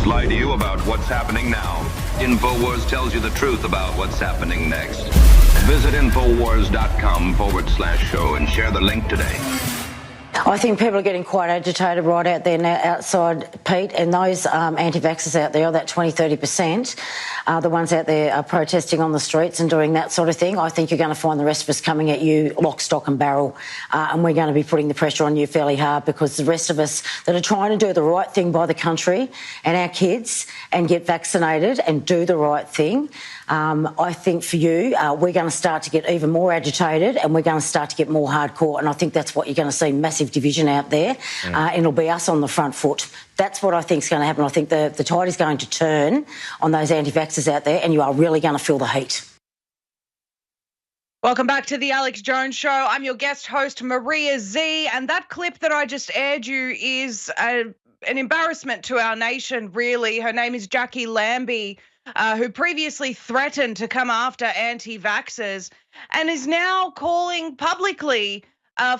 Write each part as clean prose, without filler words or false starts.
lie to you about what's happening now. InfoWars tells you the truth about what's happening next. Visit InfoWars.com/show and share the link today. I think people are getting quite agitated right out there now outside, Pete, and those anti-vaxxers out there, that 20-30%, the ones out there are protesting on the streets and doing that sort of thing. I think you're going to find the rest of us coming at you lock, stock and barrel, and we're going to be putting the pressure on you fairly hard, because the rest of us that are trying to do the right thing by the country and our kids and get vaccinated and do the right thing, I think for you, we're going to start to get even more agitated and we're going to start to get more hardcore, and I think that's what you're going to see, massive division out there, and it'll be us on the front foot. That's what I think is going to happen. I think the tide is going to turn on those anti-vaxxers out there, and you are really going to feel the heat. Welcome back to the Alex Jones Show. I'm your guest host, Maria Z, and that clip that I just aired you is an embarrassment to our nation, really. Her name is Jackie Lambie, who previously threatened to come after anti-vaxxers and is now calling publicly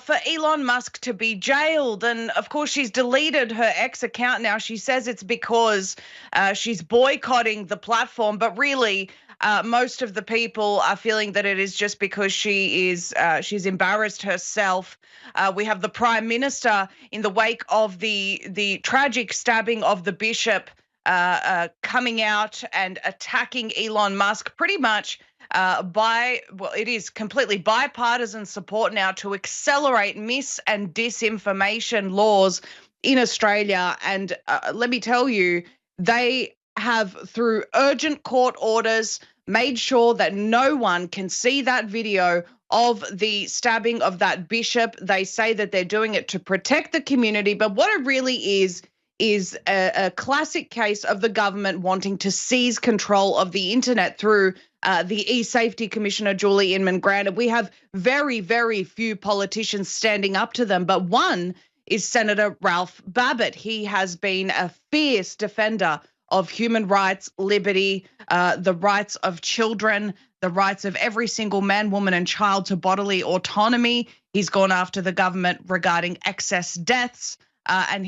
for Elon Musk to be jailed. And of course, she's deleted her X account now. She says it's because she's boycotting the platform, but really most of the people are feeling that it is just because she's embarrassed herself. We have the Prime Minister in the wake of the tragic stabbing of the bishop coming out and attacking Elon Musk pretty much it is completely bipartisan support now to accelerate mis- and disinformation laws in Australia. And let me tell you, they have, through urgent court orders, made sure that no one can see that video of the stabbing of that bishop. They say that they're doing it to protect the community, but what it really is a classic case of the government wanting to seize control of the internet through the e-safety commissioner, Julie Inman-Grant. And we have very, very few politicians standing up to them, but one is Senator Ralph Babet. He has been a fierce defender of human rights, liberty, the rights of children, the rights of every single man, woman and child to bodily autonomy. He's gone after the government regarding excess deaths. And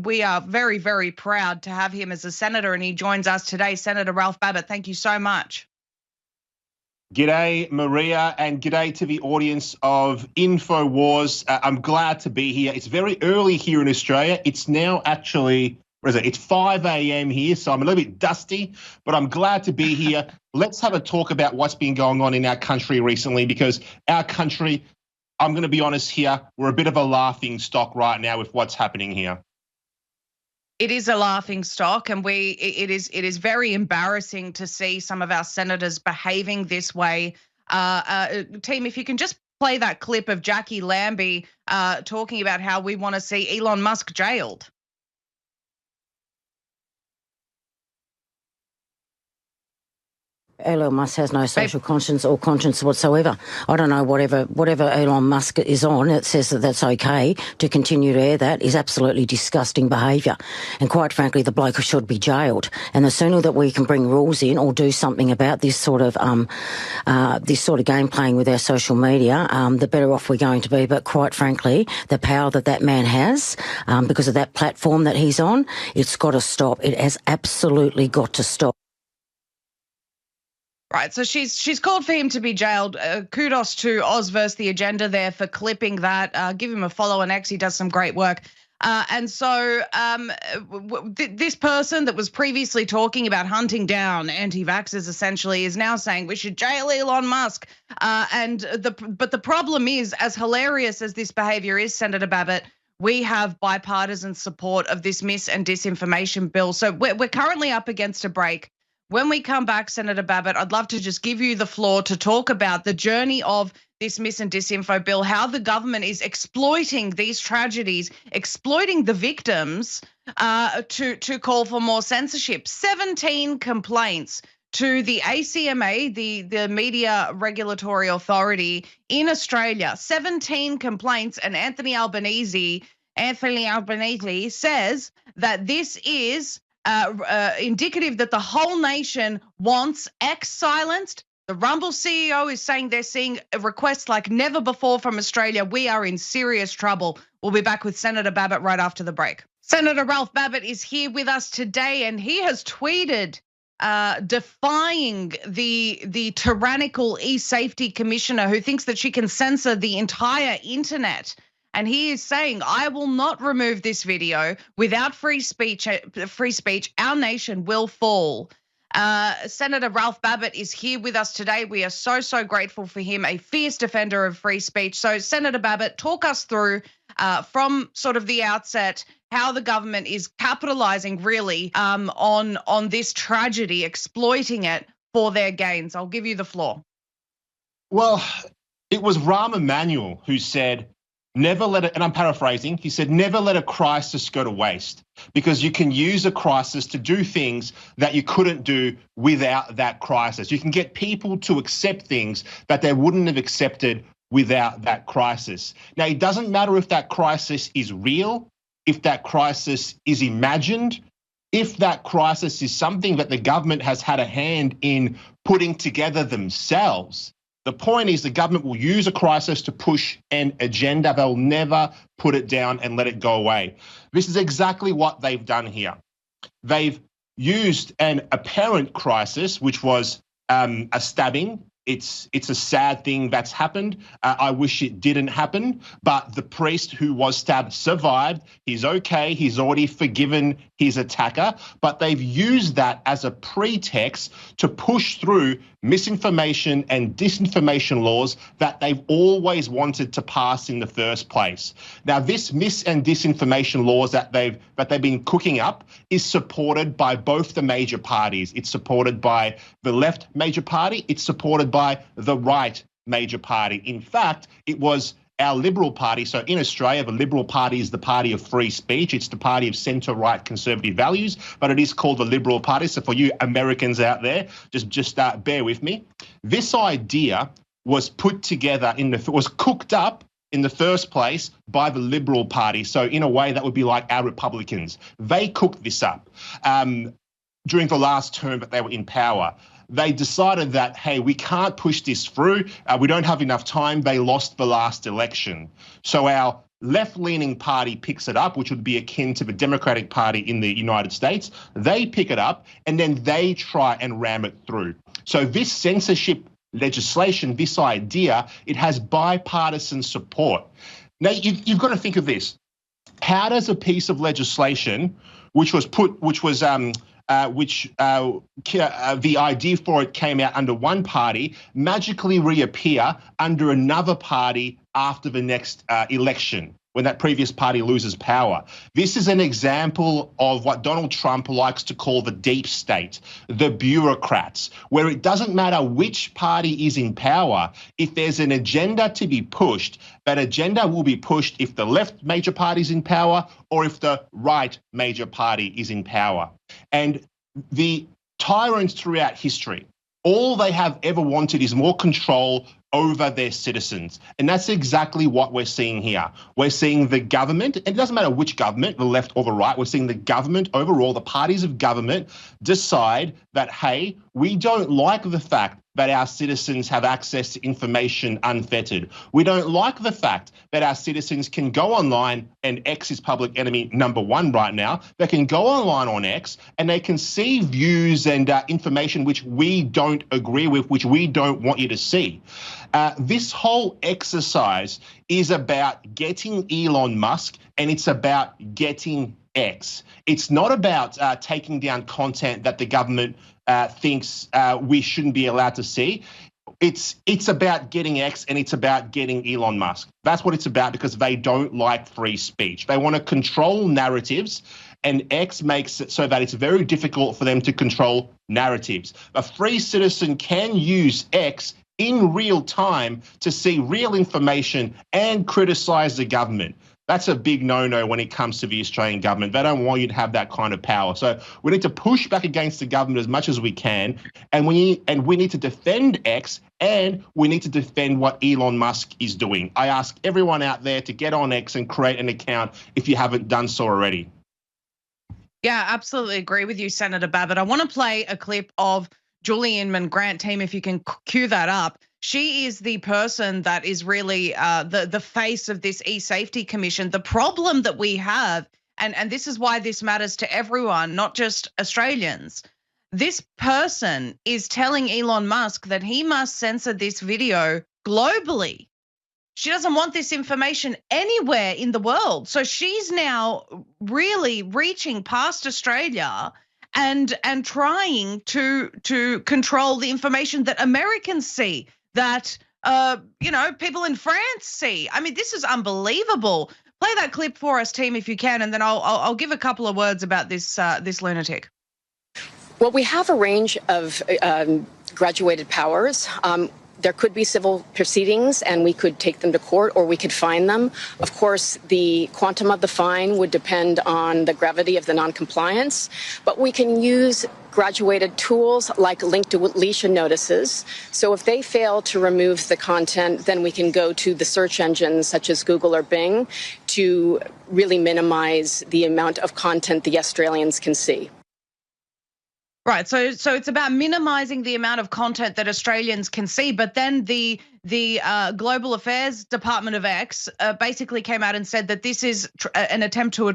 we are very, very proud to have him as a senator, and he joins us today. Senator Ralph Babet, thank you so much. G'day, Maria, and g'day to the audience of InfoWars. I'm glad to be here. It's very early here in Australia. It's now actually, it's 5 a.m. here, so I'm a little bit dusty, but I'm glad to be here. Let's have a talk about what's been going on in our country recently, because our country, I'm going to be honest here, we're a bit of a laughing stock right now with what's happening here. It is a laughing stock, and it is very embarrassing to see some of our senators behaving this way. Team, if you can just play that clip of Jackie Lambie talking about how we want to see Elon Musk jailed. Elon Musk has no social conscience or conscience whatsoever. I don't know, whatever Elon Musk is on, it says that that's okay to continue to air that is absolutely disgusting behaviour. And quite frankly, the bloke should be jailed. And the sooner that we can bring rules in or do something about this sort of game playing with our social media, the better off we're going to be. But quite frankly, the power that man has, because of that platform that he's on, it's got to stop. It has absolutely got to stop. Right, so she's called for him to be jailed. Kudos to Oz versus the Agenda there for clipping that. Give him a follow on X. He does some great work. And so this person that was previously talking about hunting down anti-vaxxers essentially is now saying we should jail Elon Musk. But the problem is, as hilarious as this behavior is, Senator Babet, we have bipartisan support of this mis- and disinformation bill. So we're currently up against a break. When we come back, Senator Babet, I'd love to just give you the floor to talk about the journey of this mis- and disinfo bill, how the government is exploiting these tragedies, exploiting the victims to call for more censorship. 17 complaints to the ACMA, the Media Regulatory Authority in Australia. 17 complaints, and Anthony Albanese says that this is indicative that the whole nation wants X silenced. The Rumble CEO is saying they're seeing requests like never before from Australia. We are in serious trouble. We'll be back with Senator Babet right after the break. Senator Ralph Babet is here with us today, and he has tweeted defying the tyrannical e-safety commissioner who thinks that she can censor the entire internet. And he is saying, I will not remove this video. Without free speech, our nation will fall. Senator Ralph Babet is here with us today. We are so grateful for him, a fierce defender of free speech. So Senator Babet, talk us through from sort of the outset how the government is capitalizing really on this tragedy, exploiting it for their gains. I'll give you the floor. Well, it was Rahm Emanuel who said, never let it, and I'm paraphrasing, he said, never let a crisis go to waste, because you can use a crisis to do things that you couldn't do without that crisis. You can get people to accept things that they wouldn't have accepted without that crisis. Now, it doesn't matter if that crisis is real, if that crisis is imagined, if that crisis is something that the government has had a hand in putting together themselves. The point is the government will use a crisis to push an agenda. They'll never put it down and let it go away. This is exactly what they've done here. They've used an apparent crisis, which was a stabbing. It's a sad thing that's happened. I wish it didn't happen, but the priest who was stabbed survived. He's okay. He's already forgiven his attacker, but they've used that as a pretext to push through misinformation and disinformation laws that they've always wanted to pass in the first place. Now, this mis and disinformation laws that they've been cooking up is supported by both the major parties. It's supported by the left major party. It's supported by the right major party. In fact, it was our Liberal Party. So in Australia, the Liberal Party is the party of free speech. It's the party of centre-right conservative values, but it is called the Liberal Party. So for you Americans out there, just bear with me. This idea was put together was cooked up in the first place by the Liberal Party. So in a way, that would be like our Republicans. They cooked this up during the last term that they were in power. They decided that, hey, we can't push this through. We don't have enough time. They lost the last election. So our left-leaning party picks it up, which would be akin to the Democratic Party in the United States. They pick it up and then they try and ram it through. So this censorship legislation, this idea, it has bipartisan support. Now, you've got to think of this. How does a piece of legislation, the idea for it came out under one party, magically reappear under another party after the next election, when that previous party loses power? This is an example of what Donald Trump likes to call the deep state, the bureaucrats, where it doesn't matter which party is in power. If there's an agenda to be pushed, that agenda will be pushed if the left major party is in power or if the right major party is in power. And the tyrants throughout history, all they have ever wanted is more control over their citizens. And that's exactly what we're seeing here. We're seeing the government, and it doesn't matter which government, the left or the right, we're seeing the government overall, the parties of government decide that, hey, we don't like the fact that our citizens have access to information unfettered. We don't like the fact that our citizens can go online, and X is public enemy number one right now. They can go online on X and they can see views and information which we don't agree with, which we don't want you to see. This whole exercise is about getting Elon Musk, and it's about getting X. It's not about taking down content that the government thinks we shouldn't be allowed to see. It's about getting X, and it's about getting Elon Musk. That's what it's about, because they don't like free speech. They want to control narratives, and X makes it so that it's very difficult for them to control narratives. A free citizen can use X in real time to see real information and criticize the government. That's a big no-no when it comes to the Australian government. They don't want you to have that kind of power. So we need to push back against the government as much as we can, and we need to defend X, and we need to defend what Elon Musk is doing. I ask everyone out there to get on X and create an account if you haven't done so already. Yeah, absolutely agree with you, Senator Babet. I want to play a clip of Julie Inman, Grant team, if you can cue that up. She is the person that is really the face of this e-safety commission. The problem that we have, and this is why this matters to everyone, not just Australians. This person is telling Elon Musk that he must censor this video globally. She doesn't want this information anywhere in the world. So she's now really reaching past Australia and trying to control the information that Americans see, that people in France see. I mean, this is unbelievable. Play that clip for us, team, if you can, and then I'll give a couple of words about this lunatic. Well, we have a range of graduated powers. There could be civil proceedings, and we could take them to court, or we could fine them. Of course, the quantum of the fine would depend on the gravity of the noncompliance, but we can use graduated tools like link deletion notices. So if they fail to remove the content, then we can go to the search engines such as Google or Bing to really minimize the amount of content the Australians can see. Right, so it's about minimizing the amount of content that Australians can see, but then the Global Affairs Department of X basically came out and said that this is an attempt to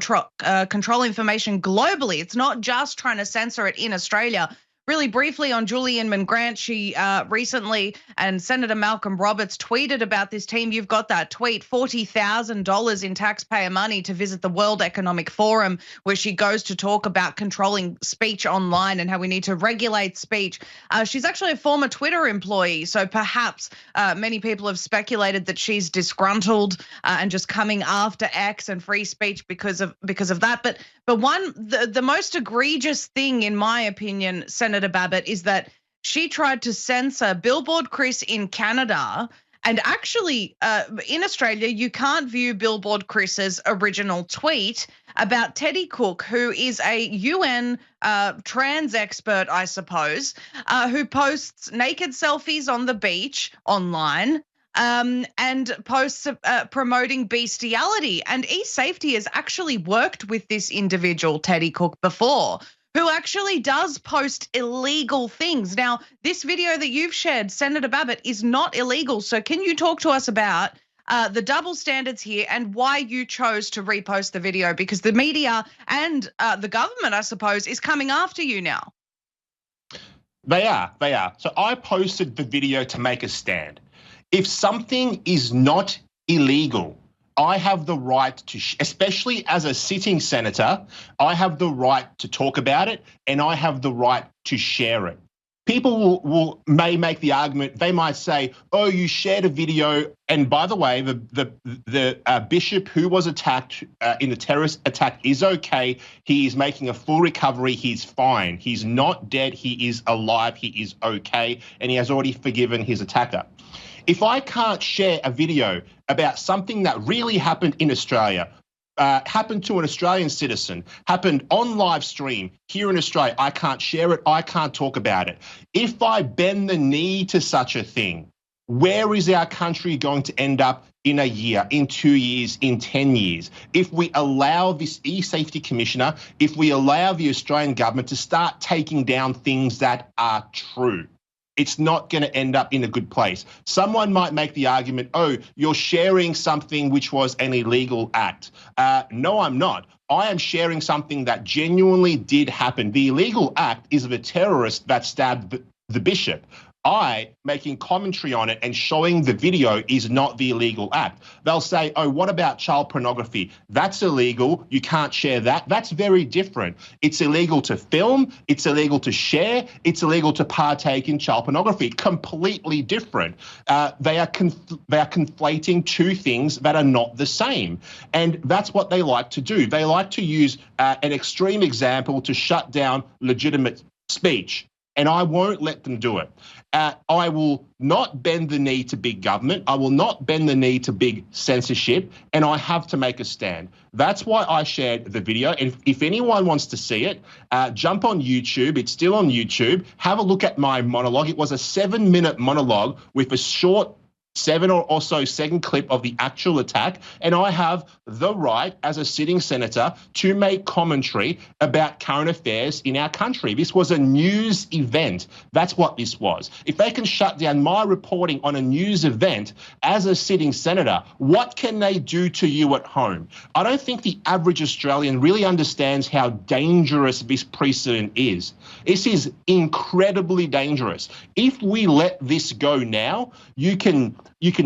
control information globally. It's not just trying to censor it in Australia. Really briefly on Julie Inman Grant, she recently, and Senator Malcolm Roberts tweeted about this team. You've got that tweet, $40,000 in taxpayer money to visit the World Economic Forum, where she goes to talk about controlling speech online and how we need to regulate speech. She's actually a former Twitter employee, so perhaps many people have speculated that she's disgruntled and just coming after X and free speech because of that. But the most egregious thing, in my opinion, Senator Babet, is that she tried to censor Billboard Chris in Canada, and actually in Australia you can't view Billboard Chris's original tweet about Teddy Cook, who is a UN trans expert, I suppose, who posts naked selfies on the beach online. And posts promoting bestiality. And eSafety has actually worked with this individual, Teddy Cook, before, who actually does post illegal things. Now, this video that you've shared, Senator Babet, is not illegal. So can you talk to us about the double standards here and why you chose to repost the video? Because the media and the government, I suppose, is coming after you now. They are. So I posted the video to make a stand. If something is not illegal, I have the right to, especially as a sitting senator, I have the right to talk about it, and I have the right to share it. People may make the argument, they might say, oh, you shared a video, and by the way, the bishop who was attacked in the terrorist attack is okay. He is making a full recovery. He's fine. He's not dead. He is alive. He is okay, and he has already forgiven his attacker. If I can't share a video about something that really happened in Australia, happened to an Australian citizen, happened on live stream here in Australia, I can't share it, I can't talk about it. If I bend the knee to such a thing, where is our country going to end up in a year, in 2 years, in 10 years? If we allow this e-safety commissioner, if we allow the Australian government to start taking down things that are true, it's not going to end up in a good place. Someone might make the argument, oh, you're sharing something which was an illegal act. No, I'm not. I am sharing something that genuinely did happen. The illegal act is of a terrorist that stabbed the bishop. I making commentary on it and showing the video is not the illegal act. They'll say, oh, what about child pornography? That's illegal. You can't share that. That's very different. It's illegal to film. It's illegal to share. It's illegal to partake in child pornography. Completely different. They are conflating two things that are not the same. And that's what they like to do. They like to use an extreme example to shut down legitimate speech. And I won't let them do it. I will not bend the knee to big government. I will not bend the knee to big censorship, and I have to make a stand. That's why I shared the video. And if anyone wants to see it, jump on YouTube. It's still on YouTube. Have a look at my monologue. It was a 7-minute monologue with a short 7 or so second clip of the actual attack, and I have the right as a sitting senator to make commentary about current affairs in our country. This was a news event. That's what this was. If they can shut down my reporting on a news event as a sitting senator, what can they do to you at home? I don't think the average Australian really understands how dangerous this precedent is. This is incredibly dangerous. If we let this go now, you can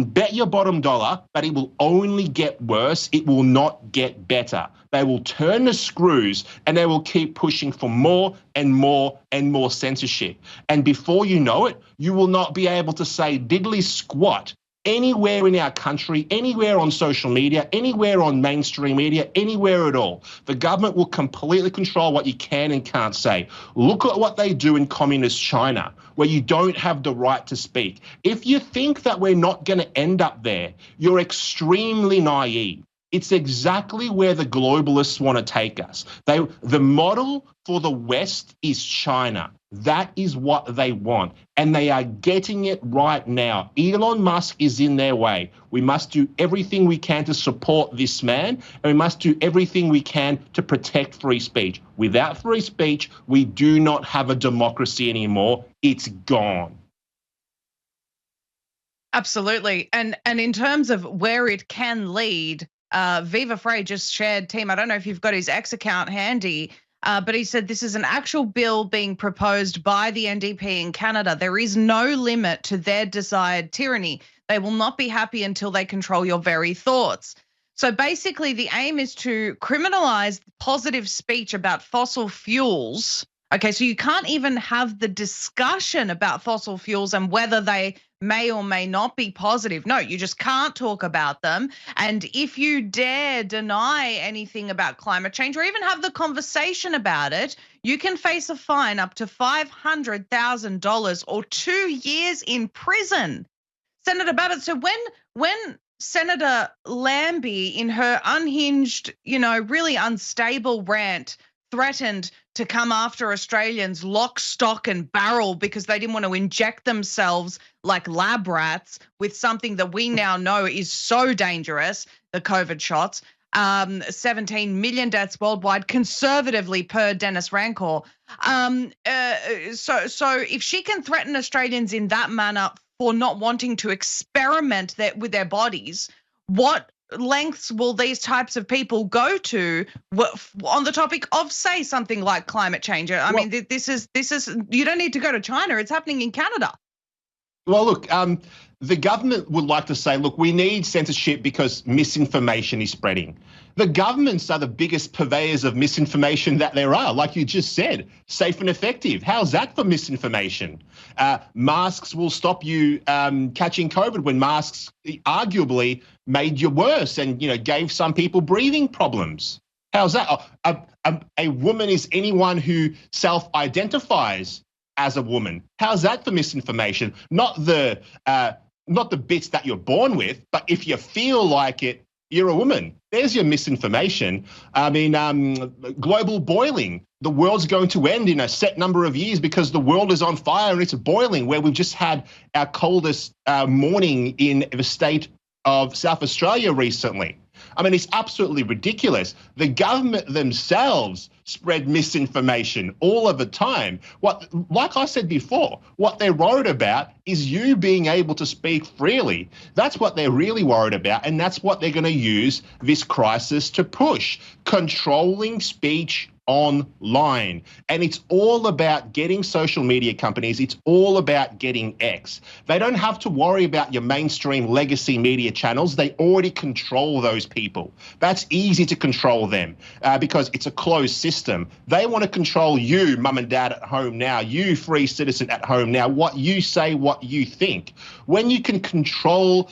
bet your bottom dollar that it will only get worse. It will not get better. They will turn the screws and they will keep pushing for more and more and more censorship. And before you know it, you will not be able to say diddly squat anywhere in our country, anywhere on social media, anywhere on mainstream media, anywhere at all. The government will completely control what you can and can't say. Look at what they do in communist China, where you don't have the right to speak. If you think that we're not going to end up there, you're extremely naive. It's exactly where the globalists want to take us. The model for the West is China. That is what they want, and they are getting it right now. Elon Musk is in their way. We must do everything we can to support this man, and we must do everything we can to protect free speech. Without free speech, we do not have a democracy anymore. It's gone. Absolutely. And in terms of where it can lead, Viva Frey just shared, team, I don't know if you've got his X account handy, but he said this is an actual bill being proposed by the NDP in Canada. There is no limit to their desired tyranny. They will not be happy until they control your very thoughts. So basically the aim is to criminalize positive speech about fossil fuels. Okay, so you can't even have the discussion about fossil fuels and whether they may or may not be positive. No, you just can't talk about them. And if you dare deny anything about climate change or even have the conversation about it, you can face a fine up to $500,000 or 2 years in prison. Senator Babet, so when Senator Lambie in her unhinged, really unstable rant threatened to come after Australians lock, stock and barrel because they didn't want to inject themselves like lab rats with something that we now know is so dangerous, the COVID shots, 17 million deaths worldwide, conservatively per Dennis Rancor. So if she can threaten Australians in that manner for not wanting to experiment with their bodies, what lengths will these types of people go to on the topic of, say, something like climate change? I mean, this is you don't need to go to China. It's happening in Canada. Well, look, the government would like to say, look, we need censorship because misinformation is spreading. The governments are the biggest purveyors of misinformation that there are. Like you just said, safe and effective. How's that for misinformation? Masks will stop you catching COVID when masks arguably made you worse and, gave some people breathing problems. How's that? A woman is anyone who self-identifies as a woman. How's that for misinformation? Not the bits that you're born with, but if you feel like it, you're a woman. There's your misinformation. I mean, global boiling. The world's going to end in a set number of years because the world is on fire and it's boiling, where we've just had our coldest morning in the state of South Australia recently. I mean, it's absolutely ridiculous. The government themselves spread misinformation all of the time. Like I said before, what they're worried about is you being able to speak freely. That's what they're really worried about, and that's what they're going to use this crisis to push, controlling speech online. And it's all about getting social media companies. It's all about getting X. They don't have to worry about your mainstream legacy media channels. They already control those people. That's easy to control them because it's a closed system. They want to control you, mum and dad at home now, you free citizen at home now, what you say, what you think. When you can control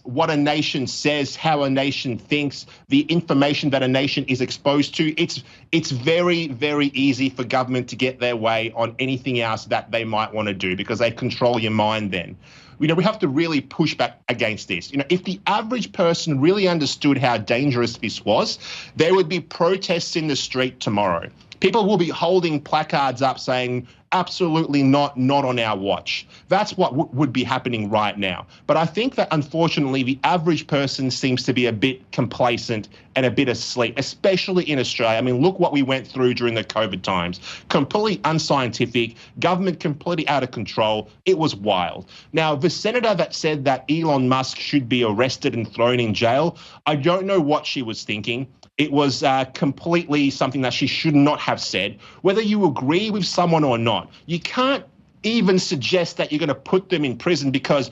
what a nation says, how a nation thinks, the information that a nation is exposed to, it's very, very easy for government to get their way on anything else that they might want to do because they control your mind then. We have to really push back against this. If the average person really understood how dangerous this was, there would be protests in the street tomorrow. People will be holding placards up saying, absolutely not on our watch. That's what would be happening right now. But I think that, unfortunately, the average person seems to be a bit complacent and a bit asleep, especially in Australia. I mean, look what we went through during the COVID times. Completely unscientific, government completely out of control. It was wild. Now, the senator that said that Elon Musk should be arrested and thrown in jail, I don't know what she was thinking. It was completely something that she should not have said. Whether you agree with someone or not, you can't even suggest that you're going to put them in prison because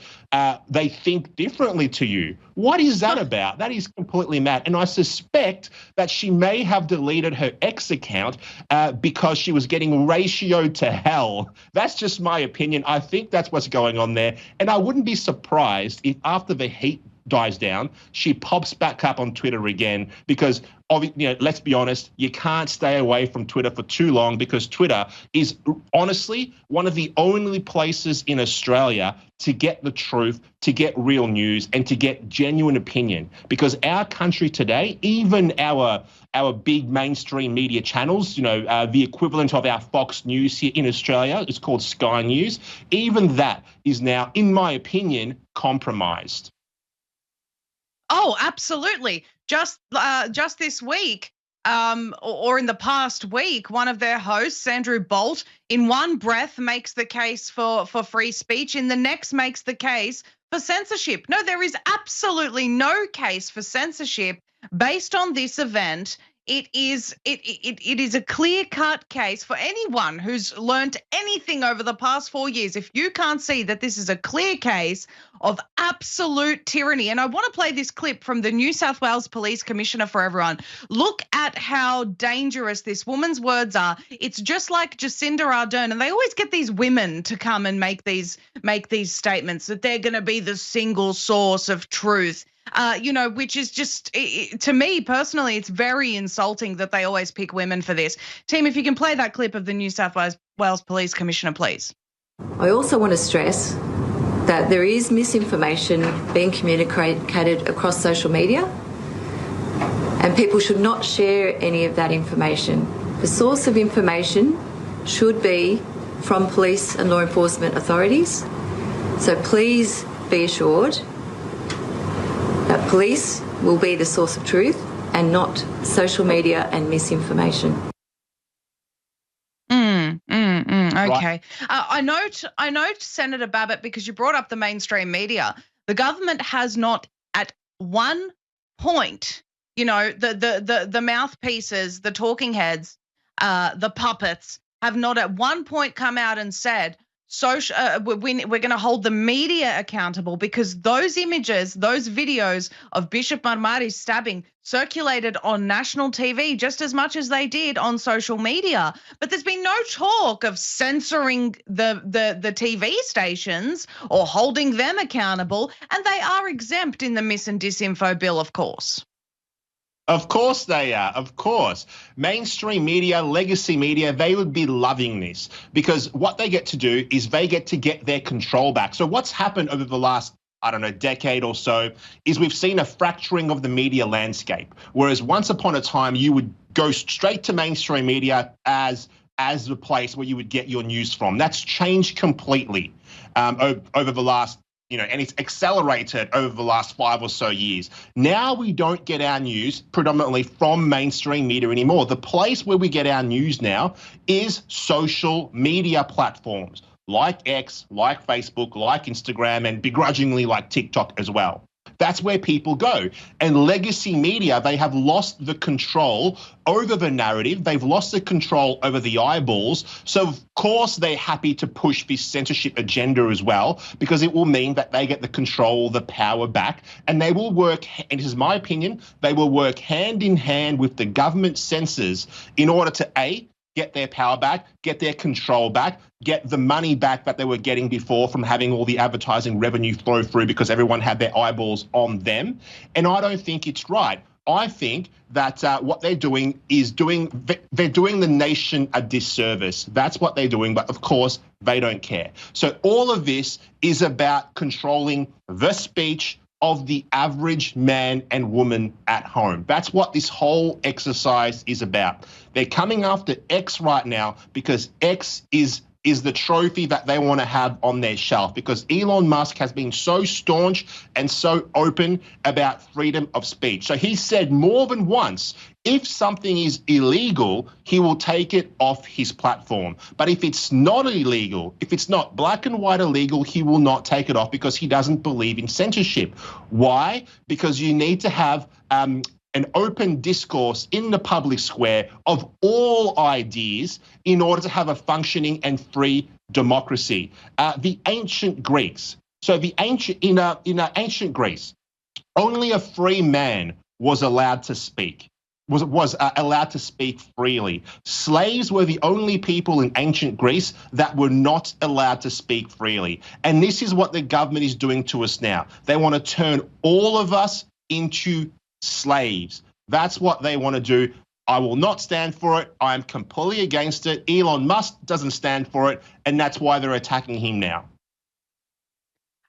they think differently to you. What is that about? That is completely mad. And I suspect that she may have deleted her X account because she was getting ratioed to hell. That's just my opinion. I think that's what's going on there. And I wouldn't be surprised if after the heat dies down, she pops back up on Twitter again because, let's be honest, you can't stay away from Twitter for too long because Twitter is honestly one of the only places in Australia to get the truth, to get real news, and to get genuine opinion. Because our country today, even our big mainstream media channels, the equivalent of our Fox News here in Australia, it's called Sky News, even that is now, in my opinion, compromised. Oh, absolutely. Just this week, or in the past week, one of their hosts, Andrew Bolt, in one breath makes the case for free speech, in the next makes the case for censorship. No, there is absolutely no case for censorship based on this event. It is a clear-cut case for anyone who's learnt anything over the past 4 years. If you can't see that this is a clear case of absolute tyranny, and I want to play this clip from the New South Wales Police Commissioner for everyone. Look at how dangerous this woman's words are. It's just like Jacinda Ardern, and they always get these women to come and make these statements that they're going to be the single source of truth. Which is just, to me personally, it's very insulting that they always pick women for this. Team, if you can play that clip of the New South Wales Police Commissioner, please. I also want to stress that there is misinformation being communicated across social media, and people should not share any of that information. The source of information should be from police and law enforcement authorities. So please be assured that police will be the source of truth and not social media and misinformation. Okay. I note Senator Babet, because you brought up the mainstream media. The government has not at one point, the mouthpieces, the talking heads, the puppets have not at one point come out and said, we're going to hold the media accountable, because those images, those videos of Bishop Marmari's stabbing circulated on national TV just as much as they did on social media. But there's been no talk of censoring the TV stations or holding them accountable, and they are exempt in the mis and disinfo bill, of course. Of course they are, of course. Mainstream media, legacy media, they would be loving this, because what they get to do is they get to get their control back. So what's happened over the last, decade or so, is we've seen a fracturing of the media landscape. Whereas once upon a time, you would go straight to mainstream media as the place where you would get your news from. That's changed completely over the last, and it's accelerated over the last 5 or so years. Now we don't get our news predominantly from mainstream media anymore. The place where we get our news now is social media platforms like X, like Facebook, like Instagram, and begrudgingly like TikTok as well. That's where people go. And legacy media, they have lost the control over the narrative. They've lost the control over the eyeballs. So, of course, they're happy to push this censorship agenda as well, because it will mean that they get the control, the power back. And they will work, and this is my opinion, they will work hand in hand with the government censors in order to, A, get their power back, get their control back, get the money back that they were getting before from having all the advertising revenue flow through because everyone had their eyeballs on them. And I don't think it's right. I think that what they're doing is they're doing the nation a disservice. That's what they're doing. But of course, they don't care. So all of this is about controlling the speech of the average man and woman at home. That's what this whole exercise is about. They're coming after X right now because X is the trophy that they want to have on their shelf, because Elon Musk has been so staunch and so open about freedom of speech. So he said more than once, if something is illegal, he will take it off his platform. But if it's not illegal, if it's not black and white illegal, he will not take it off because he doesn't believe in censorship. Why? Because you need to have an open discourse in the public square of all ideas in order to have a functioning and free democracy. The ancient Greeks, in ancient Greece, only a free man was allowed to speak. Was allowed to speak freely. Slaves were the only people in ancient Greece that were not allowed to speak freely. And this is what the government is doing to us now. They want to turn all of us into slaves. That's what they want to do. I will not stand for it. I am completely against it. Elon Musk doesn't stand for it, and that's why they're attacking him now.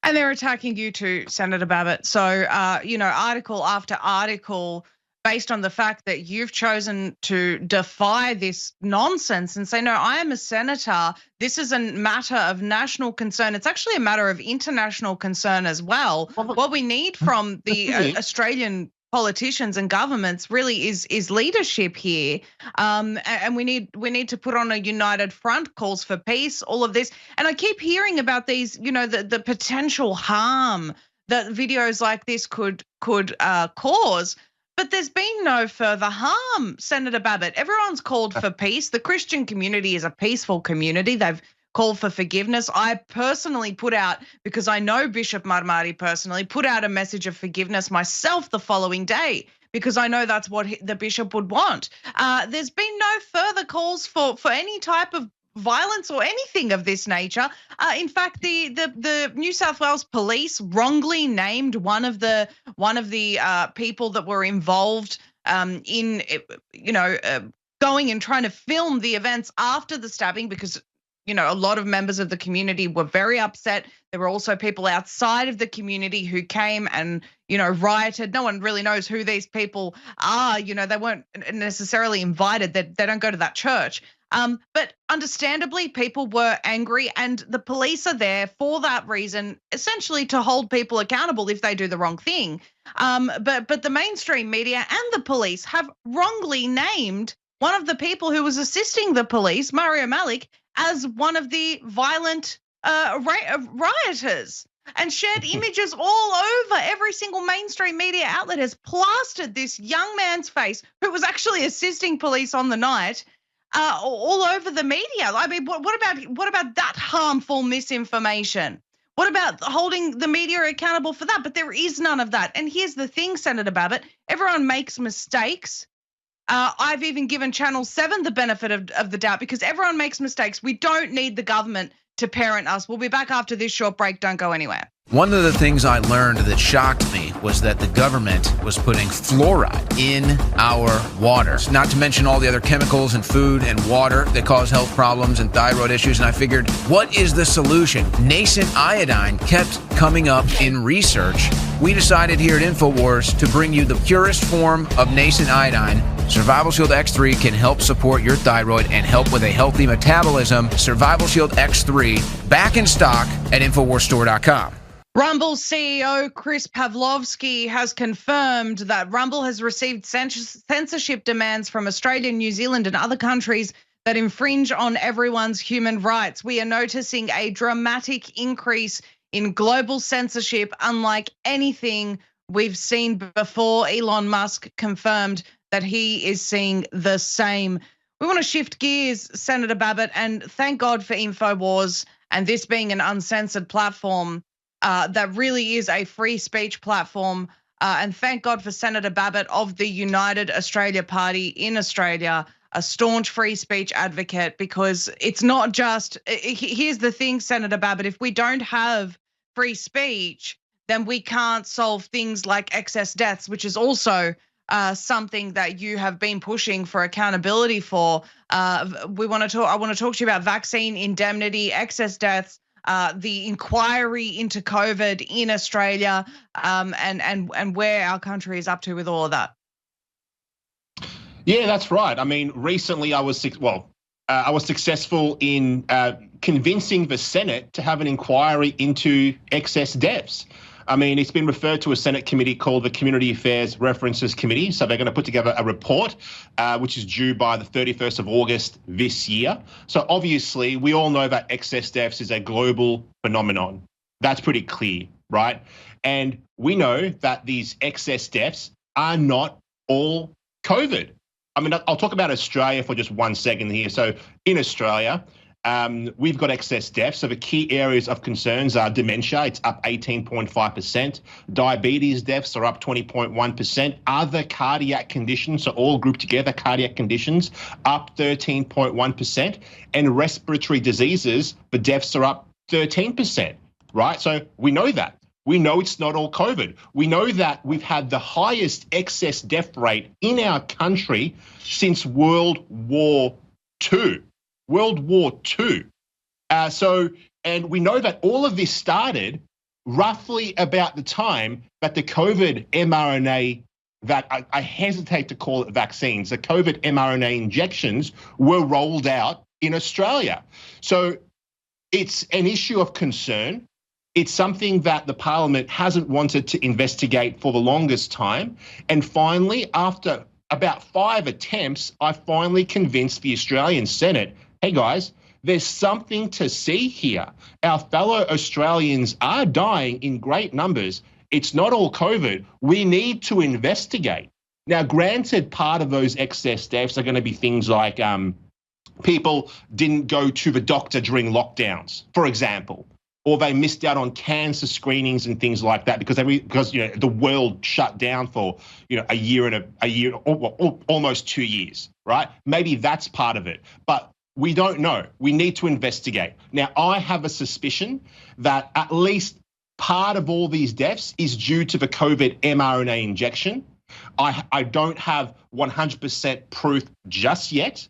And they're attacking you too, Senator Babet. So, article after article, based on the fact that you've chosen to defy this nonsense and say, no, I am a senator. This is a matter of national concern. It's actually a matter of international concern as well. What we need from the Australian politicians and governments really is leadership here, and we need to put on a united front, calls for peace, all of this. And I keep hearing about these, the potential harm that videos like this could cause. But there's been no further harm, Senator Babet. Everyone's called for peace. The Christian community is a peaceful community. They've called for forgiveness. I personally put out, because I know Bishop Marmari personally, put out a message of forgiveness myself the following day, because I know that's what the bishop would want. There's been no further calls for any type of violence or anything of this nature. In fact, the New South Wales police wrongly named one of the people that were involved in going and trying to film the events after the stabbing, because a lot of members of the community were very upset. There were also people outside of the community who came and rioted. No one really knows who these people are. They weren't necessarily invited. They don't go to that church. But understandably, people were angry, and the police are there for that reason, essentially to hold people accountable if they do the wrong thing. But the mainstream media and the police have wrongly named one of the people who was assisting the police, Mario Malik, as one of the violent rioters, and shared images all over. Every single mainstream media outlet has plastered this young man's face, who was actually assisting police on the night, all over the media. I mean, what about that harmful misinformation? What about holding the media accountable for that? But there is none of that. And here's the thing, Senator Babet, everyone makes mistakes. I've even given Channel 7 the benefit of the doubt, because everyone makes mistakes. We don't need the government to parent us. We'll be back after this short break. Don't go anywhere. One of the things I learned that shocked me was that the government was putting fluoride in our water, not to mention all the other chemicals in food and water that cause health problems and thyroid issues. And I figured, what is the solution? Nascent iodine kept coming up in research. We decided here at InfoWars to bring you the purest form of nascent iodine. Survival Shield X3 can help support your thyroid and help with a healthy metabolism. Survival Shield X3, back in stock at InfoWarsStore.com. Rumble CEO Chris Pavlovski has confirmed that Rumble has received censorship demands from Australia, New Zealand, and other countries that infringe on everyone's human rights. We are noticing a dramatic increase in global censorship, unlike anything we've seen before. Elon Musk confirmed that he is seeing the same. We want to shift gears, Senator Babet, and thank God for InfoWars and this being an uncensored platform that really is a free speech platform. And thank God for Senator Babet of the United Australia Party in Australia, a staunch free speech advocate, because it's not just, here's the thing, Senator Babet, if we don't have free speech, then we can't solve things like excess deaths, which is also something that you have been pushing for accountability for. I want to talk to you about vaccine indemnity, excess deaths, the inquiry into COVID in Australia, and where our country is up to with all of that? Yeah, that's right. I mean, recently I was successful in convincing the Senate to have an inquiry into excess deaths. I mean, it's been referred to a Senate committee called the Community Affairs References Committee. So they're going to put together a report, which is due by the 31st of August this year. So obviously, we all know that excess deaths is a global phenomenon. That's pretty clear, right? And we know that these excess deaths are not all COVID. I mean, I'll talk about Australia for just 1 second here. So in Australia, we've got excess deaths. So the key areas of concerns are dementia, it's up 18.5%. Diabetes deaths are up 20.1%. Other cardiac conditions, so all grouped together, cardiac conditions, up 13.1%. And respiratory diseases, the deaths are up 13%, right? So we know that. We know it's not all COVID. We know that we've had the highest excess death rate in our country since World War II. World War II. And we know that all of this started roughly about the time that the COVID mRNA, that I hesitate to call it vaccines, the COVID mRNA injections were rolled out in Australia. So it's an issue of concern. It's something that the Parliament hasn't wanted to investigate for the longest time. And finally, after about 5 attempts, I finally convinced the Australian Senate, hey guys, there's something to see here. Our fellow Australians are dying in great numbers. It's not all COVID. We need to investigate. Now, granted, part of those excess deaths are going to be things like people didn't go to the doctor during lockdowns, for example, or they missed out on cancer screenings and things like that because the world shut down for a year or almost 2 years, right? Maybe that's part of it, but we don't know. We need to investigate. Now, I have a suspicion that at least part of all these deaths is due to the COVID mRNA injection. I don't have 100% proof just yet,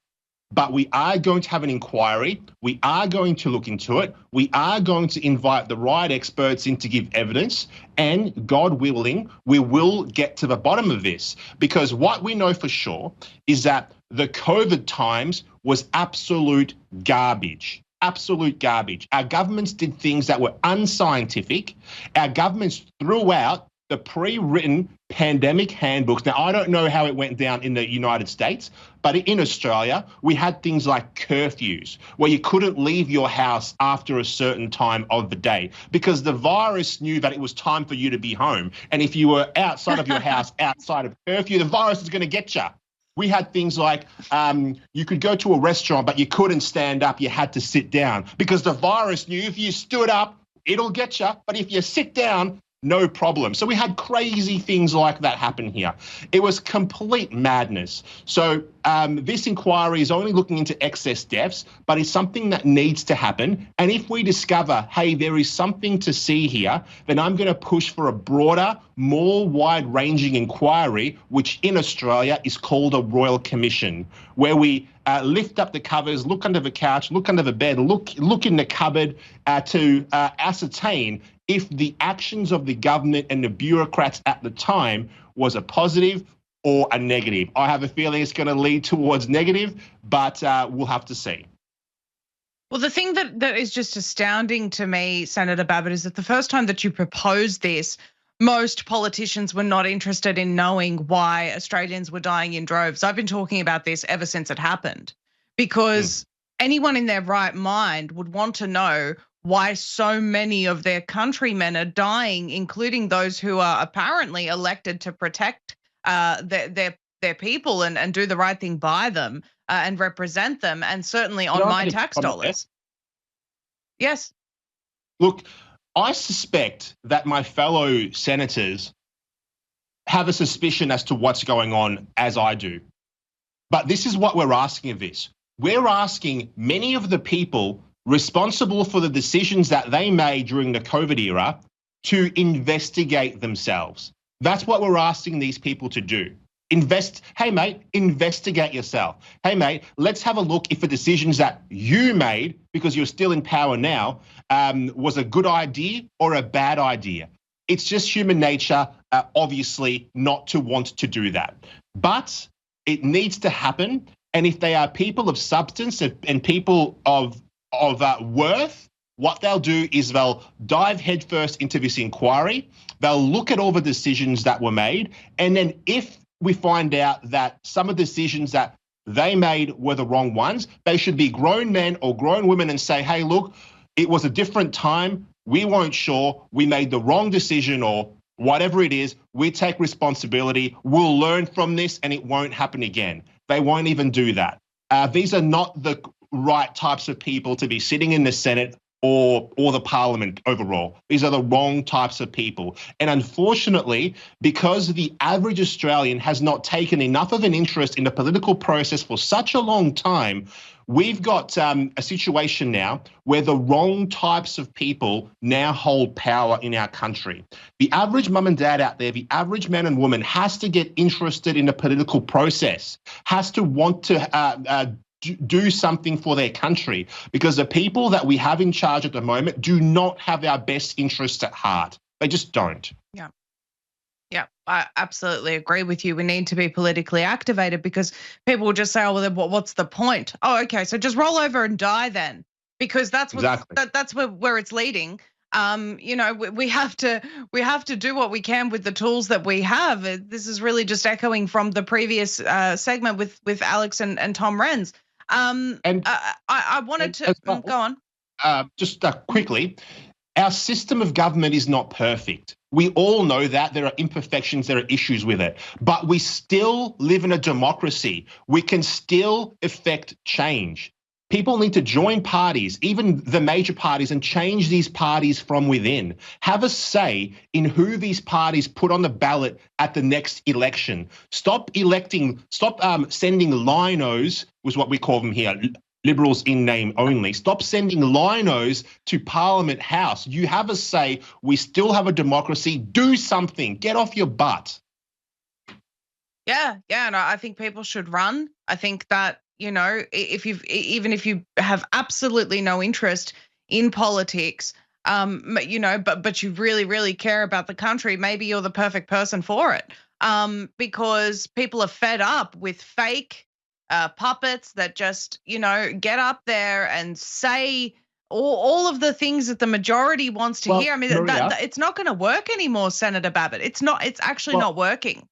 but we are going to have an inquiry. We are going to look into it. We are going to invite the right experts in to give evidence. And God willing, we will get to the bottom of this. Because what we know for sure is that the COVID times was absolute garbage. Absolute garbage. Our governments did things that were unscientific. Our governments threw out the pre-written pandemic handbooks. Now, I don't know how it went down in the United States, but in Australia, we had things like curfews where you couldn't leave your house after a certain time of the day because the virus knew that it was time for you to be home. And if you were outside of your house, outside of curfew, the virus is going to get you. We had things like you could go to a restaurant, but you couldn't stand up. You had to sit down because the virus knew if you stood up, it'll get you. But if you sit down, no problem. So we had crazy things like that happen here. It was complete madness. So this inquiry is only looking into excess deaths, but it's something that needs to happen. And if we discover, hey, there is something to see here, then I'm going to push for a broader, more wide-ranging inquiry, which in Australia is called a Royal Commission, where we lift up the covers, look under the couch, look under the bed, look in the cupboard to ascertain if the actions of the government and the bureaucrats at the time was a positive or a negative. I have a feeling it's going to lead towards negative, but we'll have to see. Well, the thing that is just astounding to me, Senator Babet, is that the first time that you proposed this, most politicians were not interested in knowing why Australians were dying in droves. I've been talking about this ever since it happened, because anyone in their right mind would want to know why so many of their countrymen are dying, including those who are apparently elected to protect their people and do the right thing by them and represent them, and certainly on my tax dollars. Yes. Look, I suspect that my fellow senators have a suspicion as to what's going on, as I do. But this is what we're asking of this. We're asking many of the people responsible for the decisions that they made during the COVID era to investigate themselves. That's what we're asking these people to do. Hey, mate, investigate yourself. Hey, mate, let's have a look if the decisions that you made, because you're still in power now, was a good idea or a bad idea. It's just human nature, obviously, not to want to do that. But it needs to happen. And if they are people of substance and people of worth, what they'll do is they'll dive headfirst into this inquiry. They'll look at all the decisions that were made. And then if we find out that some of the decisions that they made were the wrong ones, they should be grown men or grown women and say, hey, look, it was a different time. We weren't sure. We made the wrong decision, or whatever it is. We take responsibility. We'll learn from this and it won't happen again. They won't even do that. These are not the right types of people to be sitting in the Senate or the parliament overall. These are the wrong types of people. And unfortunately, because the average Australian has not taken enough of an interest in the political process for such a long time, we've got a situation now where the wrong types of people now hold power in our country. The average mum and dad out there, the average man and woman has to get interested in the political process, has to want to do something for their country, because the people that we have in charge at the moment do not have our best interests at heart. They just don't. Yeah, I absolutely agree with you. We need to be politically activated, because people will just say, oh, well, then what's the point? Oh, okay, so just roll over and die then, because that's what that's where it's leading. We have to do what we can with the tools that we have. This is really just echoing from the previous segment with Alex and Tom Renz. I wanted to go on. Just quickly, our system of government is not perfect. We all know that there are imperfections, there are issues with it, but we still live in a democracy. We can still effect change. People need to join parties, even the major parties, and change these parties from within. Have a say in who these parties put on the ballot at the next election. Stop sending linos, was what we call them here, Liberals in name only. Stop sending linos to Parliament House. You have a say. We still have a democracy. Do something. Get off your butt. Yeah, no, I think people should run. I think that, even if you have absolutely no interest in politics, but you really, really care about the country, maybe you're the perfect person for it. Because people are fed up with fake puppets that just, get up there and say all of the things that the majority wants to hear. I mean, Maria, it's not going to work anymore, Senator Babet. It's actually not working.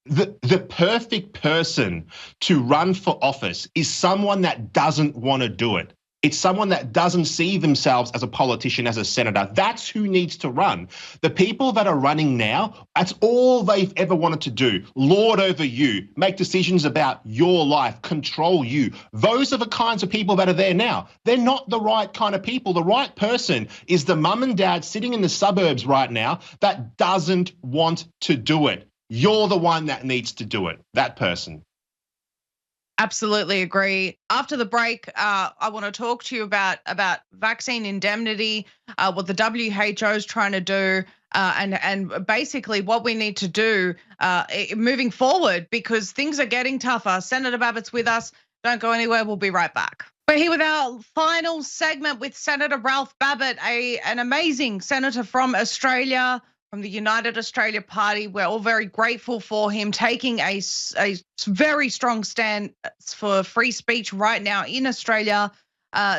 The perfect person to run for office is someone that doesn't want to do it. It's someone that doesn't see themselves as a politician, as a senator. That's who needs to run. The people that are running now, that's all they've ever wanted to do. Lord over you, make decisions about your life, control you. Those are the kinds of people that are there now. They're not the right kind of people. The right person is the mum and dad sitting in the suburbs right now that doesn't want to do it. You're the one that needs to do it, that person. Absolutely agree. After the break, I want to talk to you about vaccine indemnity, what the WHO is trying to do, and basically what we need to do moving forward, because things are getting tougher. Senator Babet's with us. Don't go anywhere. We'll be right back. We're here with our final segment with Senator Ralph Babet, an amazing senator from Australia, from the United Australia Party. We're all very grateful for him taking a very strong stand for free speech right now in Australia,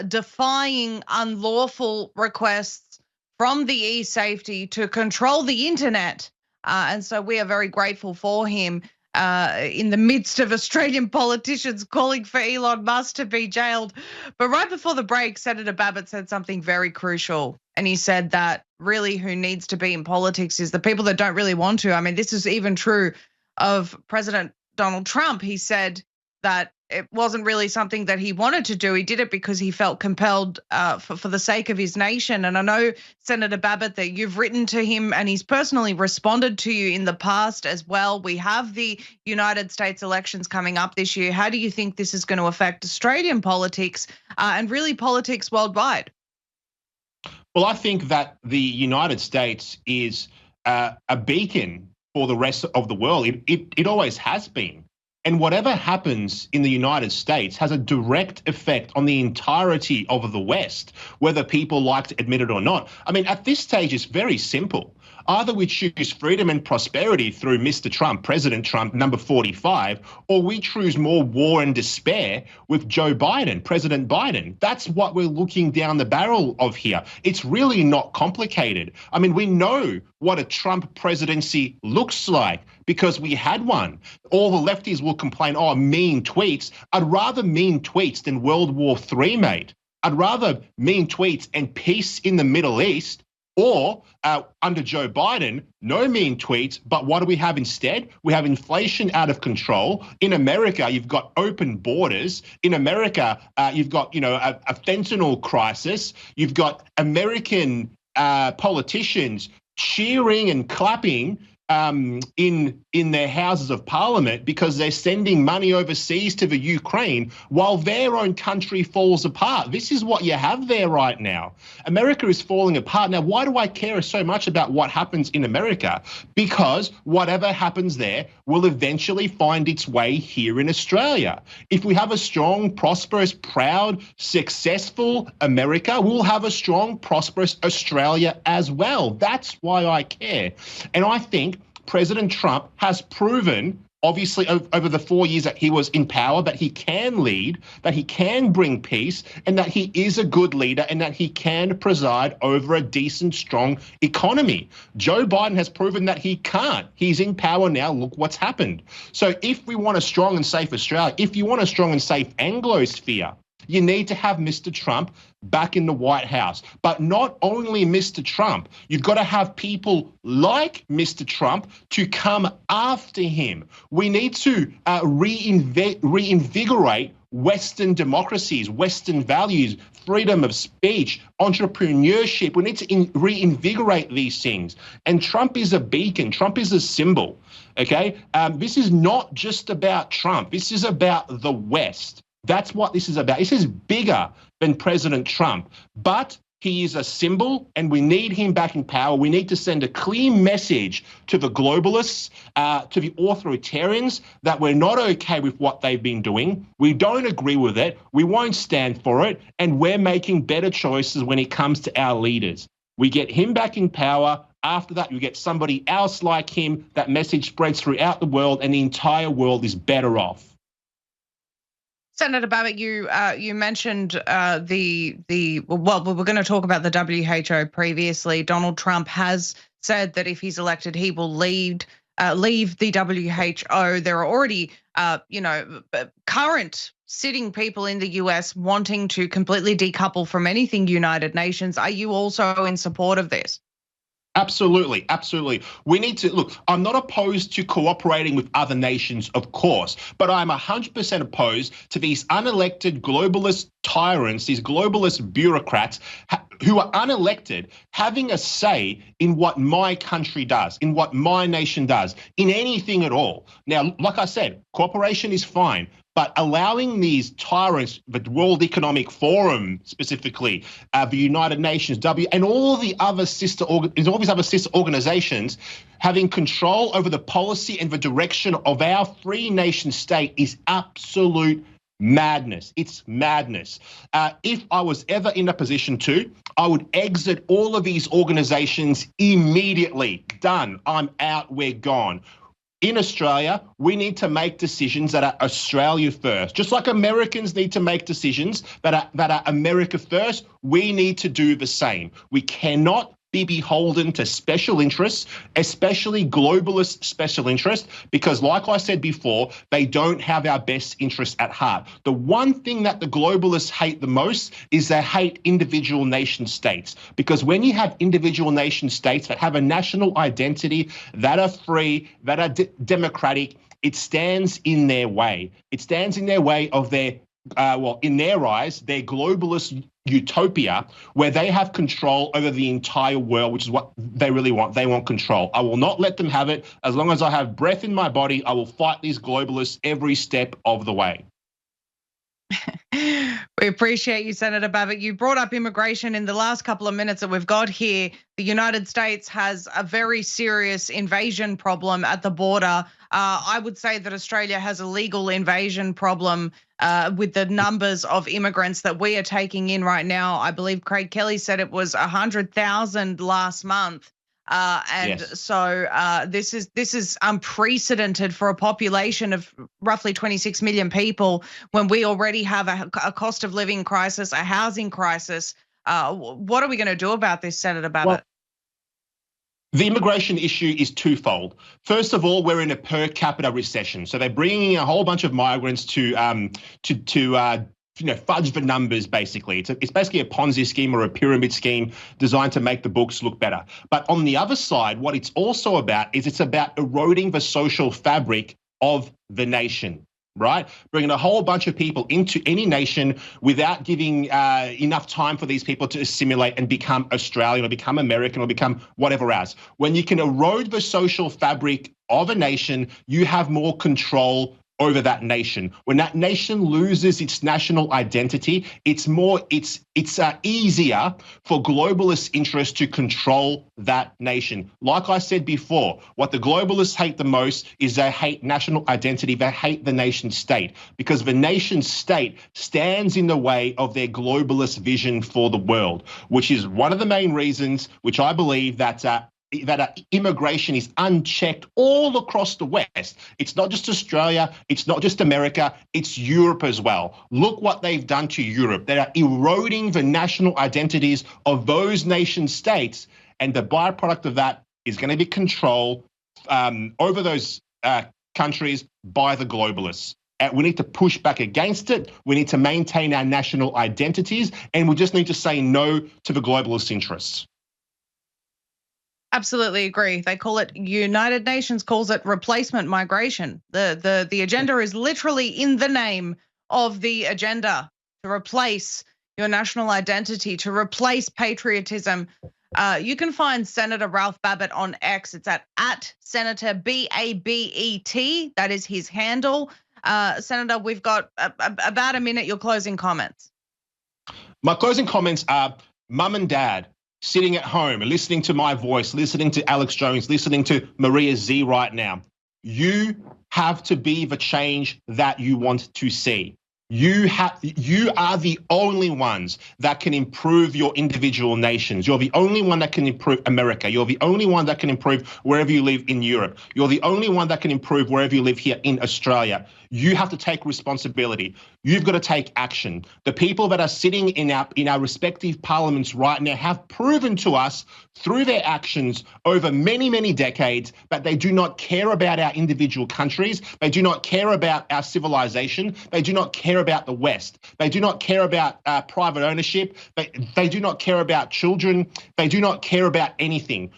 defying unlawful requests from the e-safety to control the internet. And so we are very grateful for him in the midst of Australian politicians calling for Elon Musk to be jailed. But right before the break, Senator Babet said something very crucial. And he said that really who needs to be in politics is the people that don't really want to. I mean, this is even true of President Donald Trump. He said that it wasn't really something that he wanted to do. He did it because he felt compelled for the sake of his nation. And I know, Senator Babet, that you've written to him and he's personally responded to you in the past as well. We have the United States elections coming up this year. How do you think this is going to affect Australian politics and really politics worldwide? Well, I think that the United States is a beacon for the rest of the world. It always has been. And whatever happens in the United States has a direct effect on the entirety of the West, whether people like to admit it or not. I mean, at this stage, it's very simple. Either we choose freedom and prosperity through Mr. Trump, President Trump, number 45, or we choose more war and despair with Joe Biden, President Biden. That's what we're looking down the barrel of here. It's really not complicated. I mean, we know what a Trump presidency looks like because we had one. All the lefties will complain, oh, mean tweets. I'd rather mean tweets than World War III, mate. I'd rather mean tweets and peace in the Middle East. Or under Joe Biden, no mean tweets, but what do we have instead? We have inflation out of control. In America, you've got open borders. In America, you've got, a fentanyl crisis. You've got American politicians cheering and clapping in their houses of parliament because they're sending money overseas to the Ukraine while their own country falls apart. This is what you have there right now. America is falling apart. Now, why do I care so much about what happens in America? Because whatever happens there will eventually find its way here in Australia. If we have a strong, prosperous, proud, successful America, we'll have a strong, prosperous Australia as well. That's why I care. And I think President Trump has proven, obviously, over the 4 years that he was in power, that he can lead, that he can bring peace, and that he is a good leader, and that he can preside over a decent, strong economy. Joe Biden has proven that he can't. He's in power now. Look what's happened. So if we want a strong and safe Australia, if you want a strong and safe Anglosphere, you need to have Mr. Trump back in the White House. But not only Mr. Trump, you've got to have people like Mr. Trump to come after him. We need to reinvigorate Western democracies, Western values, freedom of speech, entrepreneurship. We need to reinvigorate these things. And Trump is a beacon. Trump is a symbol, okay? This is not just about Trump. This is about the West. That's what this is about. This is bigger than President Trump, but he is a symbol and we need him back in power. We need to send a clear message to the globalists, to the authoritarians, that we're not okay with what they've been doing. We don't agree with it. We won't stand for it. And we're making better choices when it comes to our leaders. We get him back in power. After that, you get somebody else like him. That message spreads throughout the world and the entire world is better off. Senator Babet, you mentioned well, we were going to talk about the WHO previously. Donald Trump has said that if he's elected, he will leave the WHO. There are already, current sitting people in the US wanting to completely decouple from anything United Nations. Are you also in support of this? Absolutely, absolutely. We need to, look, I'm not opposed to cooperating with other nations, of course, but I'm 100% opposed to these unelected globalist tyrants, these globalist bureaucrats who are unelected, having a say in what my country does, in what my nation does, in anything at all. Now, like I said, cooperation is fine. But allowing these tyrants, the World Economic Forum specifically, the United Nations, and all these other sister organizations having control over the policy and the direction of our free nation state is absolute madness. It's madness. If I was ever in a position to, I would exit all of these organizations immediately. Done. I'm out. We're gone. In Australia, we need to make decisions that are Australia first. Just like Americans need to make decisions that are America first, we need to do the same. We cannot be beholden to special interests, especially globalist special interests, because like I said before, they don't have our best interests at heart. The one thing that the globalists hate the most is they hate individual nation states, because when you have individual nation states that have a national identity, that are free, that are democratic, it stands in their way. It stands in their way of their in their eyes, their globalist utopia where they have control over the entire world, which is what they really want. They want control. I will not let them have it. As long as I have breath in my body, I will fight these globalists every step of the way. We appreciate you, Senator Babet. You brought up immigration in the last couple of minutes that we've got here. The United States has a very serious invasion problem at the border. I would say that Australia has a legal invasion problem with the numbers of immigrants that we are taking in right now. I believe Craig Kelly said it was 100,000 last month. Yes. So this is unprecedented for a population of roughly 26 million people when we already have a cost of living crisis, a housing crisis. What are we going to do about this, Senator Babet? Well, the immigration issue is twofold. First of all, we're in a per capita recession, so they're bringing a whole bunch of migrants to fudge the numbers, basically. It's basically a Ponzi scheme or a pyramid scheme designed to make the books look better. But on the other side, what it's also about is it's about eroding the social fabric of the nation, right? Bringing a whole bunch of people into any nation without giving enough time for these people to assimilate and become Australian or become American or become whatever else. When you can erode the social fabric of a nation, you have more control over that nation. When that nation loses its national identity, it's easier for globalist interests to control that nation. Like I said before, what the globalists hate the most is they hate national identity. They hate the nation state because the nation state stands in the way of their globalist vision for the world, which is one of the main reasons which I believe that immigration is unchecked all across the West. It's not just Australia, it's not just America, it's Europe as well. Look what they've done to Europe. They are eroding the national identities of those nation states, and the byproduct of that is going to be control over those countries by the globalists. We need to push back against it. We need to maintain our national identities, and we just need to say no to the globalist interests. Absolutely agree. They call it, United Nations calls it replacement migration. The agenda is literally in the name of the agenda, to replace your national identity, to replace patriotism. You can find Senator Ralph Babet on X. It's at Senator Babet. That is his handle. Senator, we've got about a minute. Your closing comments. My closing comments are, Mum and Dad, sitting at home and listening to my voice, listening to Alex Jones, listening to Maria Z right now, you have to be the change that you want to see. You are the only ones that can improve your individual nations. You're the only one that can improve America. You're the only one that can improve wherever you live in Europe. You're the only one that can improve wherever you live here in Australia. You have to take responsibility. You've got to take action. The people that are sitting in our respective parliaments right now have proven to us through their actions over many, many decades that they do not care about our individual countries. They do not care about our civilization. They do not care about the West. They do not care about private ownership. They do not care about children. They do not care about anything.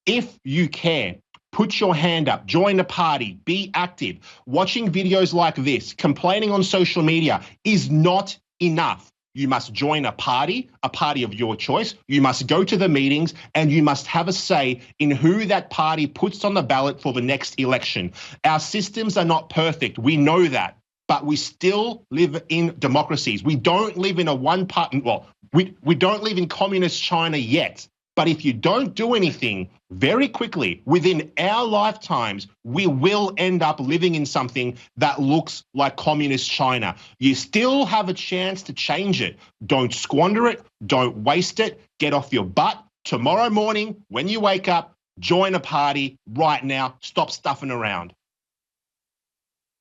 If you care, put your hand up, join the party, be active. Watching videos like this, complaining on social media is not enough. You must join a party of your choice. You must go to the meetings, and you must have a say in who that party puts on the ballot for the next election. Our systems are not perfect. We know that, but we still live in democracies. We don't live in a one-party, well, we don't live in communist China yet. But if you don't do anything very quickly, within our lifetimes, we will end up living in something that looks like communist China. You still have a chance to change it. Don't squander it. Don't waste it. Get off your butt. Tomorrow morning, when you wake up, join a party right now. Stop stuffing around.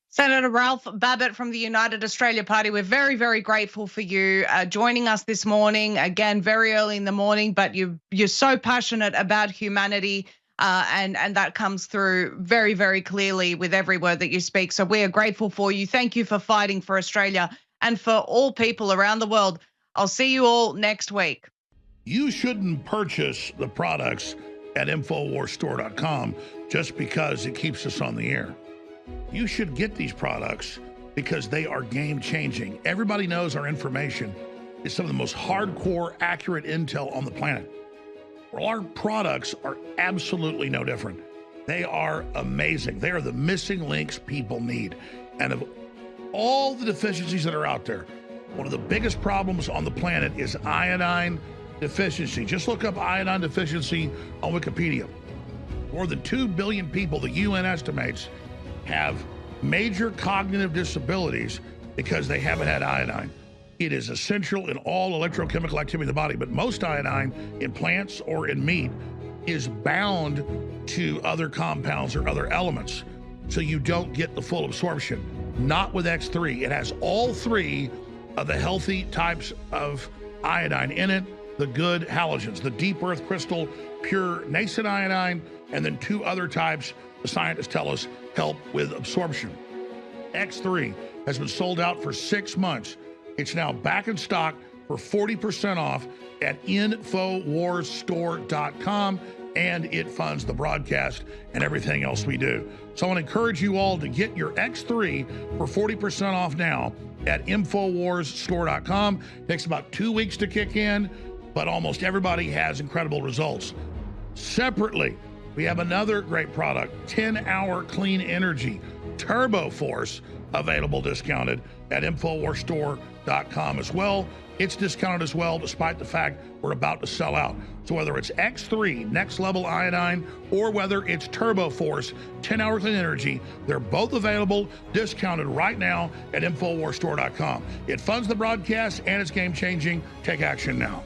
Senator Ralph Babet from the United Australia Party, we're very, very grateful for you joining us this morning. Again, very early in the morning, but you're so passionate about humanity, and that comes through very, very clearly with every word that you speak. So we are grateful for you. Thank you for fighting for Australia and for all people around the world. I'll see you all next week. You shouldn't purchase the products at InfoWarsStore.com just because it keeps us on the air. You should get these products because they are game-changing. Everybody knows our information is some of the most hardcore, accurate intel on the planet. Well, our products are absolutely no different. They are amazing. They are the missing links people need. And of all the deficiencies that are out there, One of the biggest problems on the planet is iodine deficiency. Just look up iodine deficiency on Wikipedia. More than 2 billion people, the UN estimates, have major cognitive disabilities because they haven't had iodine. It is essential in all electrochemical activity in the body, but most iodine in plants or in meat is bound to other compounds or other elements, so you don't get the full absorption. Not with X3. It has all 3 of the healthy types of iodine in it, the good halogens, the deep earth crystal, pure nascent iodine, and then 2 other types the scientists tell us help with absorption. X3 has been sold out for 6 months. It's now back in stock for 40% off at InfoWarsStore.com, and it funds the broadcast and everything else we do. So I want to encourage you all to get your X3 for 40% off now at InfoWarsStore.com. It takes about 2 weeks to kick in, but almost everybody has incredible results. Separately, we have another great product, 10-hour clean energy, Turbo Force, available discounted at InfoWarsStore.com as well. It's discounted as well, despite the fact we're about to sell out. So whether it's X3, next level iodine, or whether it's Turbo Force, 10-hour clean energy, they're both available, discounted right now at InfoWarsStore.com. It funds the broadcast and it's game-changing. Take action now.